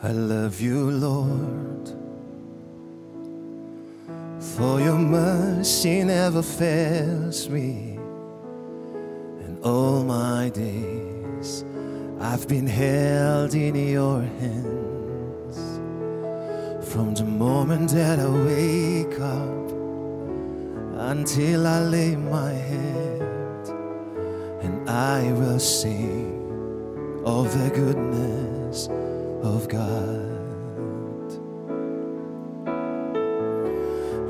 I love you, Lord, for your mercy never fails me, and all my days I've been held in your hands. From the moment that I wake up until I lay my head, and I will sing of the goodness of God.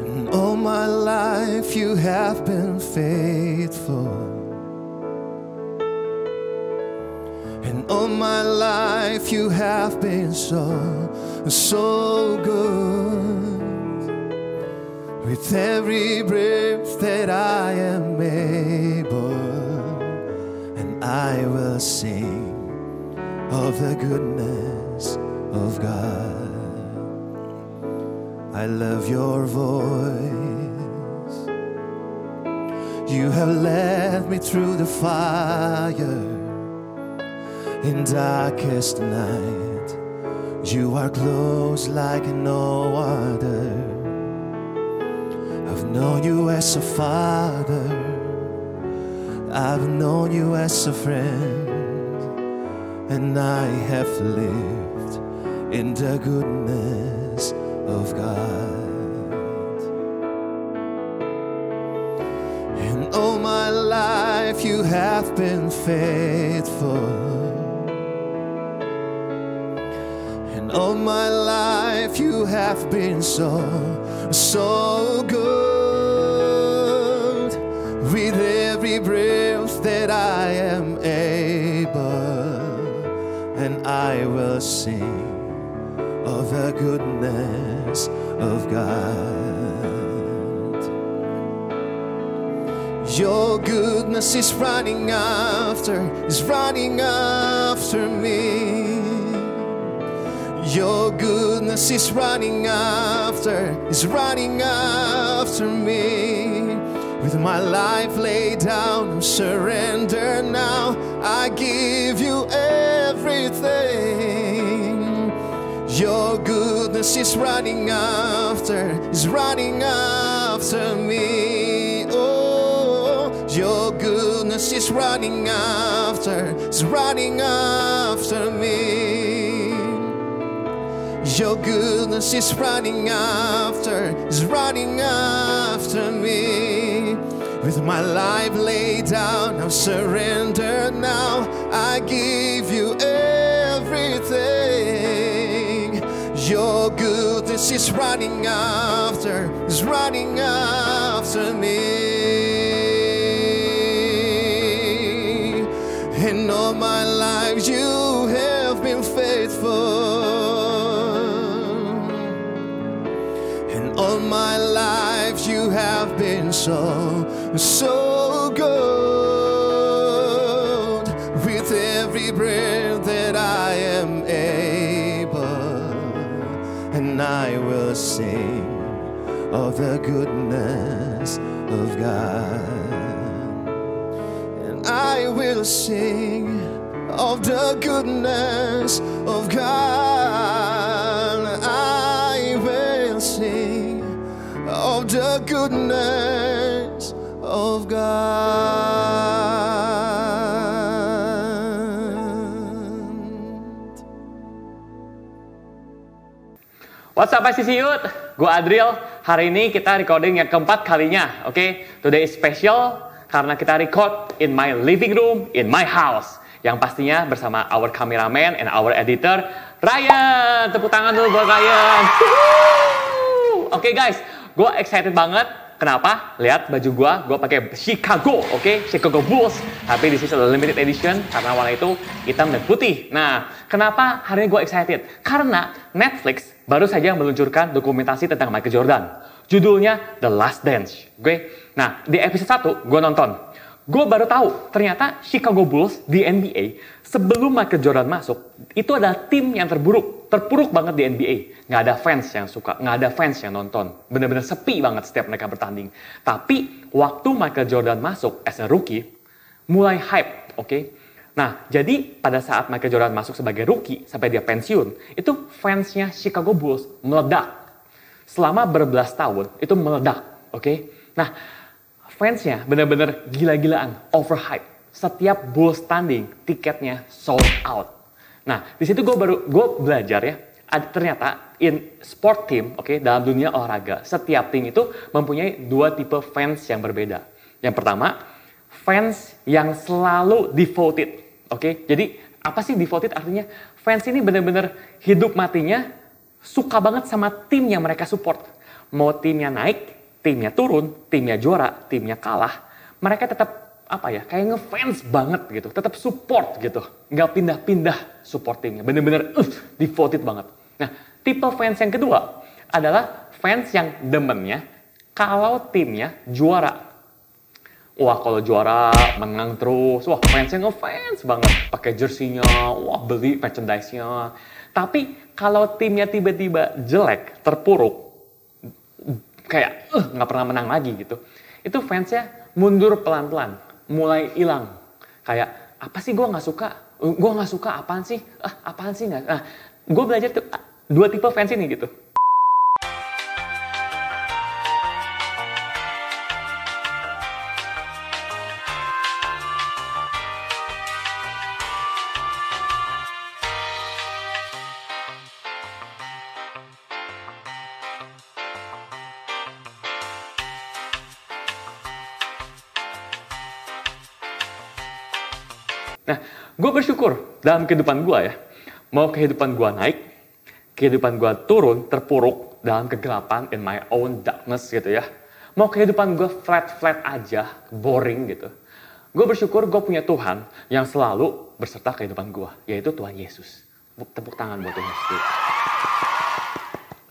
And all my life you have been faithful, and all my life you have been so good. With every breath that I am able, and I will sing of the goodness of God. I love your voice. You have led me through the fire in darkest night. You are close like no other. I've known you as a father, I've known you as a friend, and I have lived in the goodness of God. And all my life you have been faithful, and all my life you have been so good. With every breath that I am able, and I will sing of the goodness of God. Your goodness is running after me. Your goodness is running after me. With my life laid down, I'm surrendered now. I give you everything. Your goodness is running after me. Oh, your goodness is running after me. Your goodness is running after me. With my life laid down, I'm surrendered now. I give you everything. Your goodness is running after me. And all my life you have been faithful. All my life you have been so good. With every breath that I am able, and I will sing of the goodness of God. And I will sing of the goodness of God. I will sing of the goodness of God. What's up ICC Youth? Gue Adriel. Hari ini kita recording yang keempat kalinya. Oke, today is special karena kita record in my living room, in my house. Yang pastinya bersama our cameraman and our editor, Ryan. Tepuk tangan dulu buat Ryan. Oke guys, gue excited banget. Kenapa? Lihat baju gue pakai Chicago, oke? Chicago Bulls. Tapi this is a limited edition karena warna itu hitam dan putih. Nah, kenapa hari ini gue excited? Karena Netflix baru saja meluncurkan dokumentasi tentang Michael Jordan. Judulnya The Last Dance. Oke? Nah, di episode 1 gue nonton. Gue baru tahu ternyata Chicago Bulls di NBA sebelum Michael Jordan masuk itu adalah tim yang terpuruk banget di NBA. Nggak ada fans yang suka, nggak ada fans yang nonton. Bener-bener sepi banget setiap mereka bertanding. Tapi waktu Michael Jordan masuk as a rookie, mulai hype, oke? Nah, jadi pada saat Michael Jordan masuk sebagai rookie sampai dia pensiun, itu fansnya Chicago Bulls meledak. Selama berbelas tahun, itu meledak. Oke? Nah, fansnya benar-benar gila-gilaan, overhype. Setiap Bulls tanding, tiketnya sold out. Nah, di situ gue belajar ya, ternyata in sport team, dalam dunia olahraga, setiap tim itu mempunyai dua tipe fans yang berbeda. Yang pertama, fans yang selalu devoted. Jadi apa sih devoted artinya? Fans ini benar-benar hidup matinya suka banget sama tim yang mereka support. Mau timnya naik, timnya turun, timnya juara, timnya kalah, mereka tetap kayak ngefans banget gitu, tetap support gitu, nggak pindah-pindah support timnya, bener-bener devoted banget. Nah, tipe fans yang kedua adalah fans yang demennya kalau timnya juara. Wah, kalau juara menang terus, wah fansnya ngefans banget, pakai jersinya, wah beli merchandise-nya. Tapi kalau timnya tiba-tiba jelek, terpuruk, kayak nggak pernah menang lagi gitu, itu fansnya mundur pelan-pelan, mulai hilang. Kayak apa sih gue nggak suka, apaan sih nggak. Nah, gue belajar tuh dua tipe fans ini gitu. Nah, gue bersyukur dalam kehidupan gue ya, mau kehidupan gue naik, kehidupan gue turun, terpuruk dalam kegelapan in my own darkness gitu ya. Mau kehidupan gue flat aja, boring gitu. Gue bersyukur gue punya Tuhan yang selalu berserta kehidupan gue, yaitu Tuhan Yesus. Tepuk tangan buat Tuhan Yesus.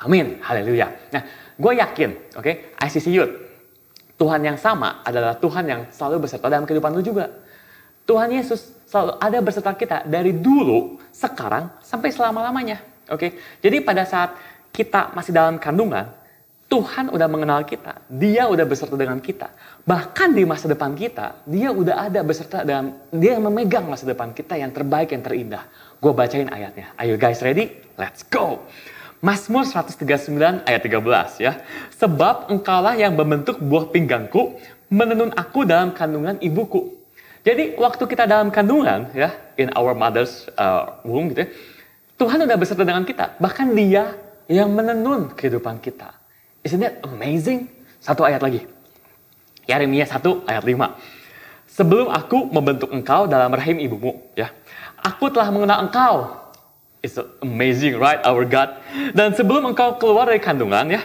Amin, haleluya. Nah, gue yakin, ICC Youth, Tuhan yang sama adalah Tuhan yang selalu berserta dalam kehidupan lu juga. Tuhan Yesus selalu ada berserta kita dari dulu, sekarang, sampai selama-lamanya. Jadi pada saat kita masih dalam kandungan, Tuhan udah mengenal kita. Dia udah berserta dengan kita. Bahkan di masa depan kita, dia udah ada berserta dengan, dia yang memegang masa depan kita yang terbaik, yang terindah. Gue bacain ayatnya. Are you guys ready? Let's go! Mazmur 139 ayat 13 ya. Sebab engkaulah yang membentuk buah pinggangku, menenun aku dalam kandungan ibuku. Jadi waktu kita dalam kandungan ya, in our mother's womb gitu ya, Tuhan udah beserta dengan kita. Bahkan dia yang menenun kehidupan kita. Isn't that amazing? Satu ayat lagi. Yeremia 1 ayat 5. Sebelum aku membentuk engkau dalam rahim ibumu, ya, aku telah mengenal engkau. It's amazing, right, our God. Dan sebelum engkau keluar dari kandungan, ya,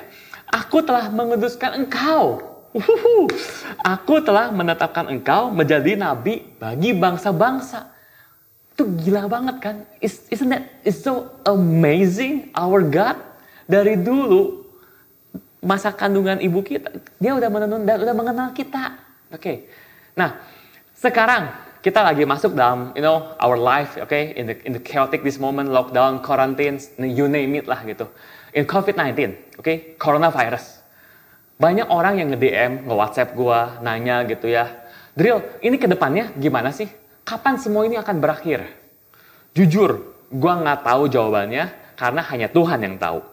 aku telah menguduskan engkau. Aku telah menetapkan engkau menjadi nabi bagi bangsa-bangsa. Itu gila banget kan? Isn't that it's so amazing, our God? Dari dulu masa kandungan ibu kita, dia udah menenun dan udah mengenal kita. Nah, sekarang kita lagi masuk dalam, our life, in the chaotic this moment, lockdown, quarantine, you name it lah gitu. In COVID-19, coronavirus. Banyak orang yang nge-DM, nge-WhatsApp gua, nanya gitu ya, Drill, ini ke depannya gimana sih? Kapan semua ini akan berakhir? Jujur, gua nggak tahu jawabannya karena hanya Tuhan yang tahu.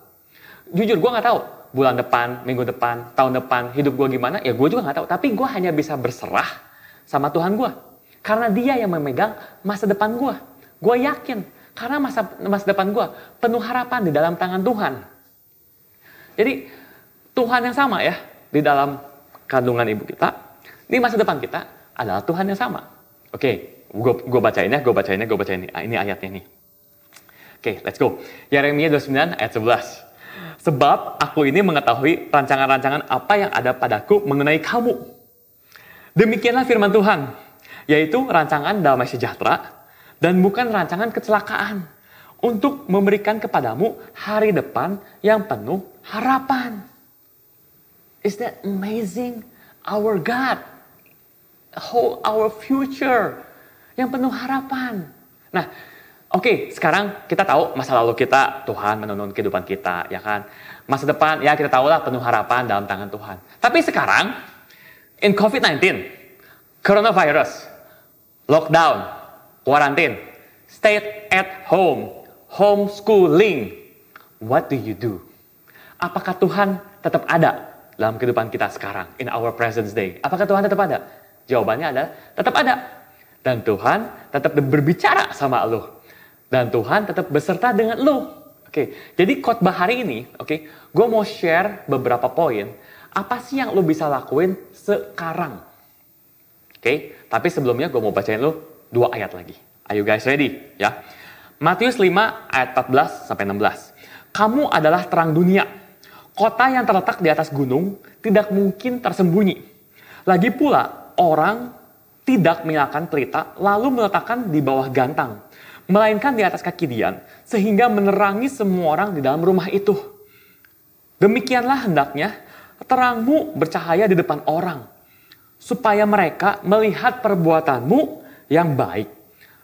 Jujur, gua nggak tahu bulan depan, minggu depan, tahun depan, hidup gua gimana, ya gua juga nggak tahu. Tapi gua hanya bisa berserah sama Tuhan gua. Karena dia yang memegang masa depan gua. Gua yakin, karena masa depan gua penuh harapan di dalam tangan Tuhan. Jadi, Tuhan yang sama ya, di dalam kandungan ibu kita, di masa depan kita adalah Tuhan yang sama. Gue bacain ya. Ini ayatnya nih. Let's go. Yeremia 29 ayat 11. Sebab aku ini mengetahui rancangan-rancangan apa yang ada padaku mengenai kamu. Demikianlah firman Tuhan, yaitu rancangan damai sejahtera dan bukan rancangan kecelakaan, untuk memberikan kepadamu hari depan yang penuh harapan. Is that amazing? Our God, our future, yang penuh harapan. Nah, sekarang kita tahu masa lalu kita, Tuhan menenun kehidupan kita, ya kan? Masa depan, ya kita tahulah penuh harapan dalam tangan Tuhan. Tapi sekarang, in COVID-19, coronavirus, lockdown, Quarantine, stay at home, homeschooling. What do you do? Apakah Tuhan tetap ada dalam kehidupan kita sekarang, in our present day? Apakah Tuhan tetap ada? Jawabannya adalah tetap ada. Dan Tuhan tetap berbicara sama lo. Dan Tuhan tetap beserta dengan lo. Oke, jadi khotbah hari ini, gue mau share beberapa poin. Apa sih yang lo bisa lakuin sekarang? Tapi sebelumnya gue mau bacain lo 2 ayat lagi. Are you guys ready? Ya. Matius 5 ayat 14 sampai 16. Kamu adalah terang dunia. Kota yang terletak di atas gunung tidak mungkin tersembunyi. Lagi pula, orang tidak menyalakan pelita lalu meletakkan di bawah gantang, melainkan di atas kaki dian, sehingga menerangi semua orang di dalam rumah itu. Demikianlah hendaknya terangmu bercahaya di depan orang, supaya mereka melihat perbuatanmu yang baik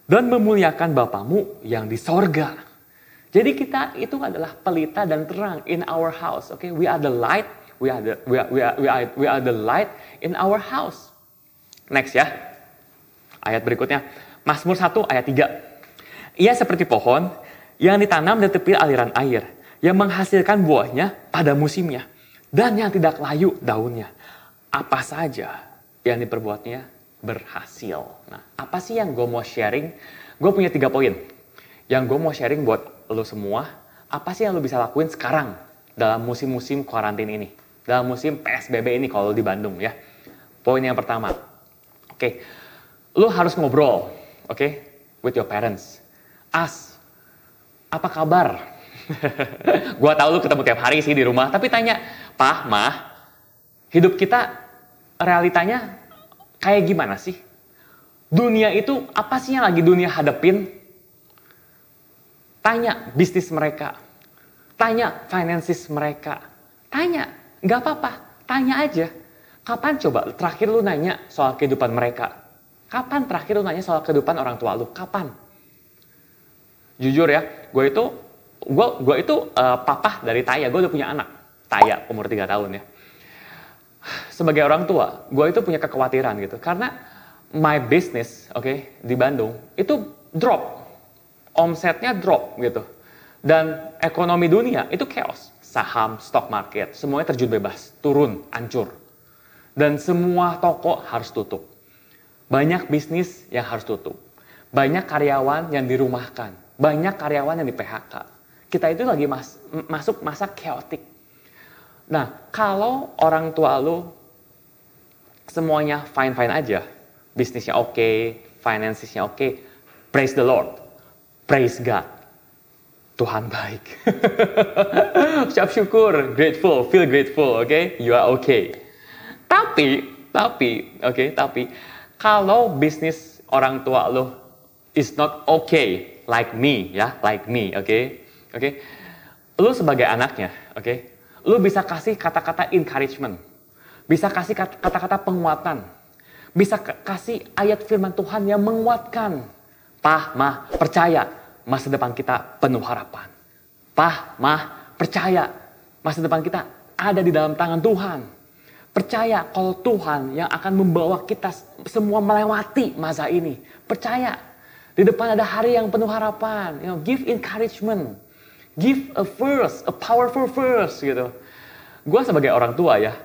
dan memuliakan Bapamu yang di sorga. Jadi kita itu adalah pelita dan terang in our house. We are the light. We are the light in our house. Next ya. Ayat berikutnya. Mazmur 1 ayat 3. Ia seperti pohon yang ditanam di tepi aliran air, yang menghasilkan buahnya pada musimnya, dan yang tidak layu daunnya. Apa saja yang diperbuatnya berhasil. Nah, apa sih yang gue mau sharing? Gue punya 3 poin. Yang gue mau sharing buat lo semua, apa sih yang lo bisa lakuin sekarang dalam musim-musim karantin ini? Dalam musim PSBB ini kalau di Bandung ya. Poin yang pertama. Lo harus ngobrol, with your parents. Ask, apa kabar? Gue tahu lo ketemu tiap hari sih di rumah, tapi tanya, Pak, Mah, hidup kita realitanya kayak gimana sih? Dunia itu apa sih yang lagi dunia hadapin? Tanya bisnis mereka. Tanya finances mereka. Tanya, gak apa-apa. Tanya aja. Kapan coba terakhir lu nanya soal kehidupan mereka? Kapan terakhir lu nanya soal kehidupan orang tua lu? Kapan? Jujur ya, gue itu papa dari Taya. Gue udah punya anak. Taya, umur 3 tahun ya. Sebagai orang tua, gue itu punya kekhawatiran gitu. Karena my business, di Bandung, itu drop. Omsetnya drop gitu. Dan ekonomi dunia itu chaos. Saham, stock market, semuanya terjun bebas. Turun, hancur. Dan semua toko harus tutup. Banyak bisnis yang harus tutup. Banyak karyawan yang dirumahkan. Banyak karyawan yang di PHK. Kita itu lagi masuk masa chaotic. Nah, kalau orang tua lu semuanya fine-fine aja, bisnisnya oke, financesnya oke, praise the Lord, praise God, Tuhan baik. Ucap syukur, grateful, feel grateful, you are okay. Tapi, kalau bisnis orang tua lu is not okay, like me, lu sebagai anaknya, lu bisa kasih kata-kata encouragement. Bisa kasih kata-kata penguatan. Bisa kasih ayat firman Tuhan yang menguatkan. Pah, Mah, percaya masa depan kita penuh harapan. Pah, Mah, percaya masa depan kita ada di dalam tangan Tuhan. Percaya kalau Tuhan yang akan membawa kita semua melewati masa ini. Percaya di depan ada hari yang penuh harapan. Give encouragement. Give a verse, a powerful verse gitu. Gue sebagai orang tua ya,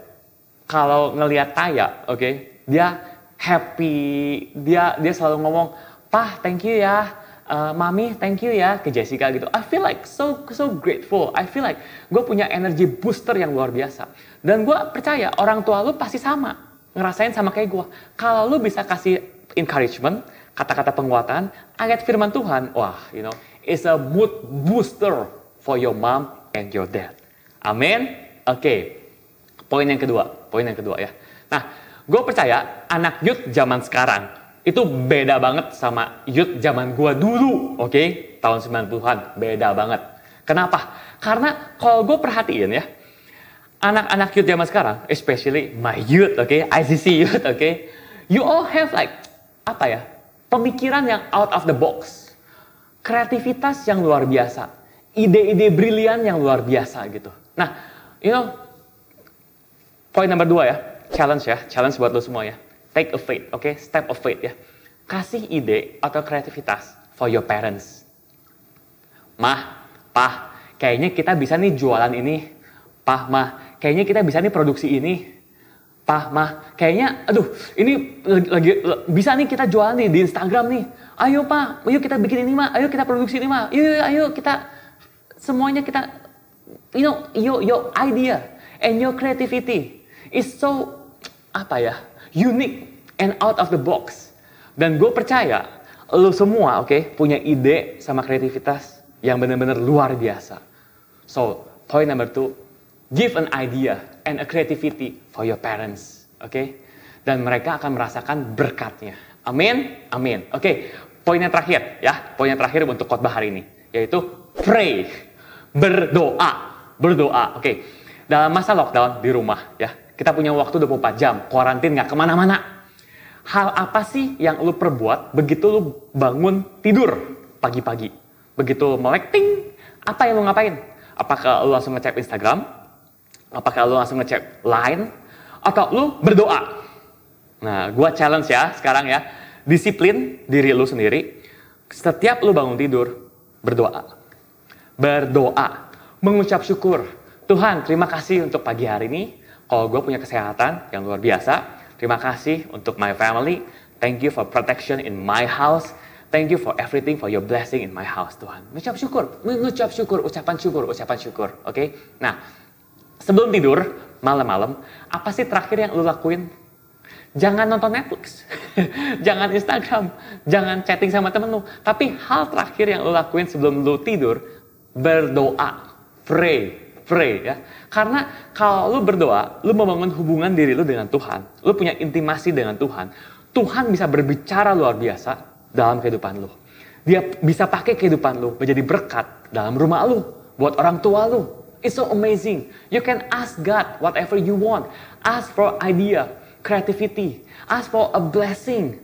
kalau ngelihat Taya, dia happy, dia selalu ngomong, Pah, thank you ya, Mami, thank you ya, ke Jessica gitu. I feel like so grateful. I feel like gue punya energy booster yang luar biasa. Dan gue percaya orang tua lu pasti sama, ngerasain sama kayak gue. Kalau lu bisa kasih encouragement, kata-kata penguatan, ayat firman Tuhan, wah, it's a mood booster for your mom and your dad. Amin? Poin yang kedua ya. Nah, gue percaya anak youth zaman sekarang itu beda banget sama youth zaman gue dulu, tahun 90-an, beda banget. Kenapa? Karena kalau gue perhatiin ya, anak-anak youth zaman sekarang, especially my youth, ICC youth, you all have like, pemikiran yang out of the box. Kreativitas yang luar biasa. Ide-ide brilian yang luar biasa gitu. Nah, poin nomor 2 ya. Challenge buat lo semua ya. Take a faith, step of faith ya. kasih ide atau kreativitas for your parents. Mah, Pah, kayaknya kita bisa nih jualan ini. Pah, Mah, kayaknya kita bisa nih produksi ini. Pah, Mah, kayaknya, ini lagi bisa nih kita jualan nih di Instagram nih. Ayo, Pah, ayo kita bikin ini, Mah. Ayo kita produksi ini, Mah. Ayo kita, semuanya kita, your idea and your creativity is so, unique and out of the box. Dan gue percaya, lo semua, punya ide sama kreativitas yang benar-benar luar biasa. So, point number 2, give an idea and a creativity for your parents, Dan mereka akan merasakan berkatnya. Amin, amin. Poin yang terakhir, poin yang terakhir untuk khotbah hari ini, yaitu pray, berdoa. Dalam masa lockdown di rumah, kita punya waktu 24 jam, kuarantin nggak kemana-mana. Hal apa sih yang lu perbuat begitu lu bangun tidur pagi-pagi? Begitu melek ting, apa yang lu ngapain? Apakah lu langsung ngecek Instagram? Apakah lu langsung ngecek Line? Atau lu berdoa? Nah, gua challenge sekarang disiplin diri lu sendiri. Setiap lu bangun tidur, berdoa. Mengucap syukur. Tuhan, terima kasih untuk pagi hari ini. Kalau gue punya kesehatan yang luar biasa, terima kasih untuk my family. Thank you for protection in my house. Thank you for everything, for your blessing in my house, Tuhan. Mengucap syukur, ucapan syukur. Nah, sebelum tidur, malam-malam, apa sih terakhir yang lu lakuin? Jangan nonton Netflix, jangan Instagram, jangan chatting sama temen lu. Tapi hal terakhir yang lu lakuin sebelum lu tidur, berdoa, pray. Karena kalau lu berdoa, lu membangun hubungan diri lu dengan Tuhan. Lu punya intimasi dengan Tuhan. Tuhan bisa berbicara luar biasa dalam kehidupan lu. Dia bisa pakai kehidupan lu menjadi berkat dalam rumah lu, buat orang tua lu. It's so amazing. You can ask God whatever you want. Ask for idea, creativity. Ask for a blessing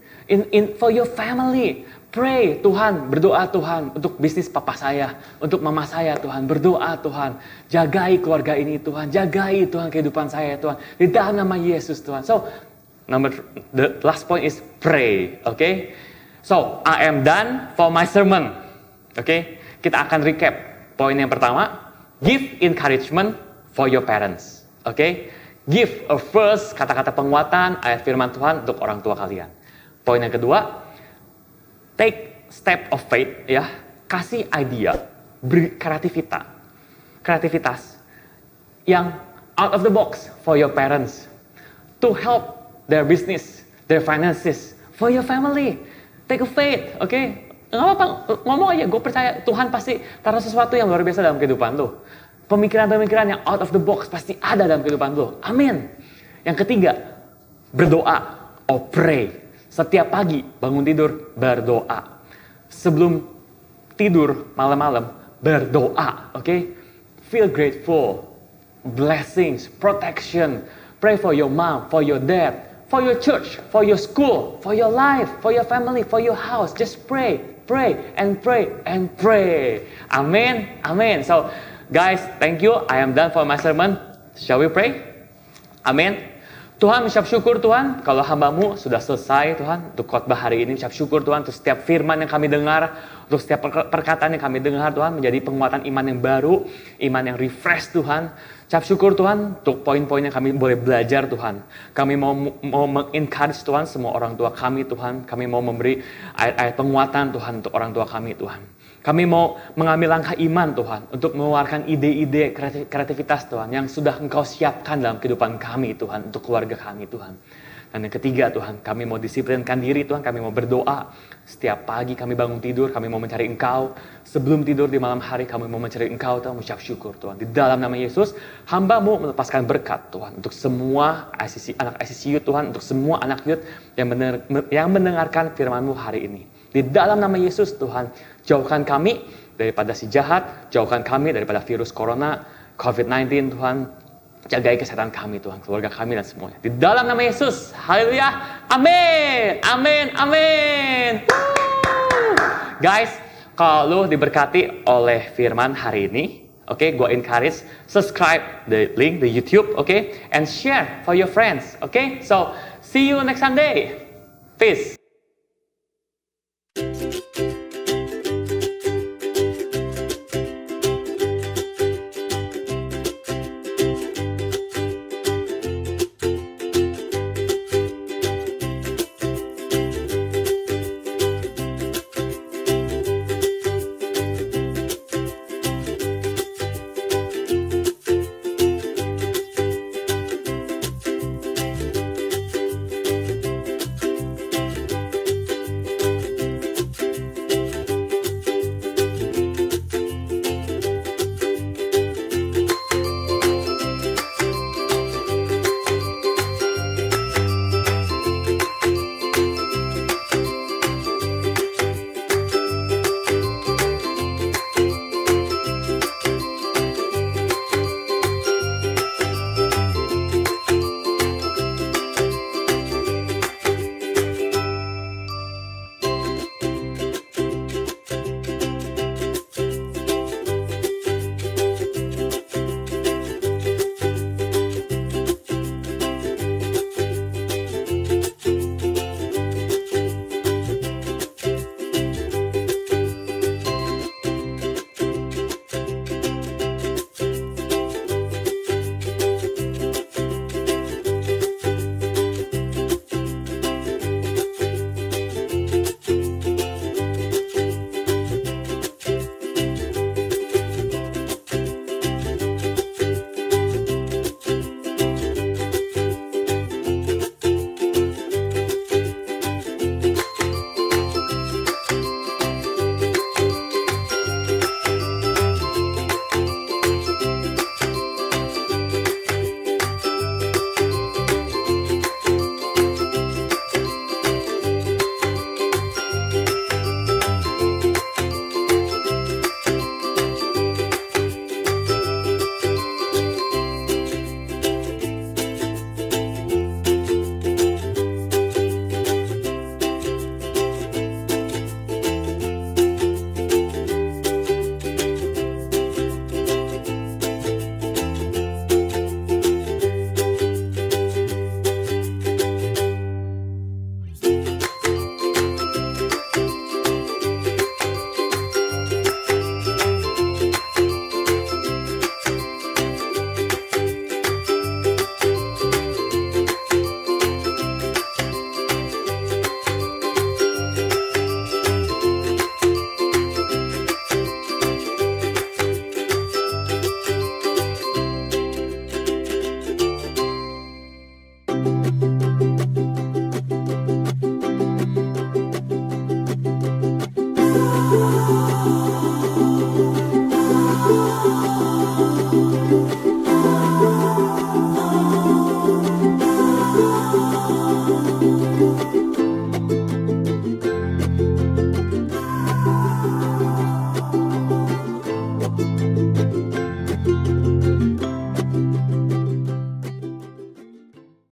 for your family. Pray, Tuhan, berdoa Tuhan untuk bisnis papa saya, untuk mama saya Tuhan, berdoa Tuhan, jagai keluarga ini Tuhan, jagai Tuhan kehidupan saya Tuhan, di dalam nama Yesus Tuhan. So, the last point is pray, So, I am done for my sermon, Kita akan recap. Poin yang pertama, give encouragement for your parents, Give a first kata-kata penguatan, ayat firman Tuhan untuk orang tua kalian. Poin yang kedua, take step of faith, kasih idea, beri kreativitas yang out of the box for your parents to help their business, their finances, for your family. Take a faith, Nggak apa-apa, ngomong aja, gue percaya Tuhan pasti taruh sesuatu yang luar biasa dalam kehidupan lo. Pemikiran-pemikiran yang out of the box pasti ada dalam kehidupan lo. Amin. Yang ketiga, berdoa or pray. Setiap pagi bangun tidur, berdoa. Sebelum tidur malam-malam, berdoa, Feel grateful, blessings, protection. Pray for your mom, for your dad, for your church, for your school, for your life, for your family, for your house. Just pray. Amen. So, guys, thank you. I am done for my sermon. Shall we pray? Amen. Tuhan, ucap syukur Tuhan, kalau hamba-Mu sudah selesai Tuhan, untuk khotbah hari ini, ucap syukur Tuhan, untuk setiap firman yang kami dengar, untuk setiap perkataan yang kami dengar Tuhan, menjadi penguatan iman yang baru, iman yang refresh Tuhan. Ucap syukur Tuhan, untuk poin-poin yang kami boleh belajar Tuhan. Kami mau mengencourage Tuhan, semua orang tua kami Tuhan, kami mau memberi ayat-ayat penguatan Tuhan, untuk orang tua kami Tuhan. Kami mau mengambil langkah iman Tuhan, untuk mengeluarkan ide-ide kreativitas Tuhan, yang sudah Engkau siapkan dalam kehidupan kami Tuhan, untuk keluarga kami Tuhan. Dan yang ketiga Tuhan, kami mau disiplinkan diri Tuhan, kami mau berdoa. Setiap pagi kami bangun tidur, kami mau mencari Engkau. Sebelum tidur di malam hari, kami mau mencari Engkau Tuhan, mengucap syukur Tuhan. Di dalam nama Yesus, hamba-Mu melepaskan berkat Tuhan, untuk semua anak ICCU Tuhan, untuk semua anak youth yang mendengarkan firman-Mu hari ini. Di dalam nama Yesus Tuhan, jauhkan kami daripada si jahat, jauhkan kami daripada virus corona, COVID-19 Tuhan. Jagai kesehatan kami Tuhan, keluarga kami dan semuanya. Di dalam nama Yesus, haleluya, amin, amin, amin. Guys, kalau lu diberkati oleh firman hari ini, gue encourage subscribe the link the YouTube, and share for your friends, so see you next Sunday. Peace.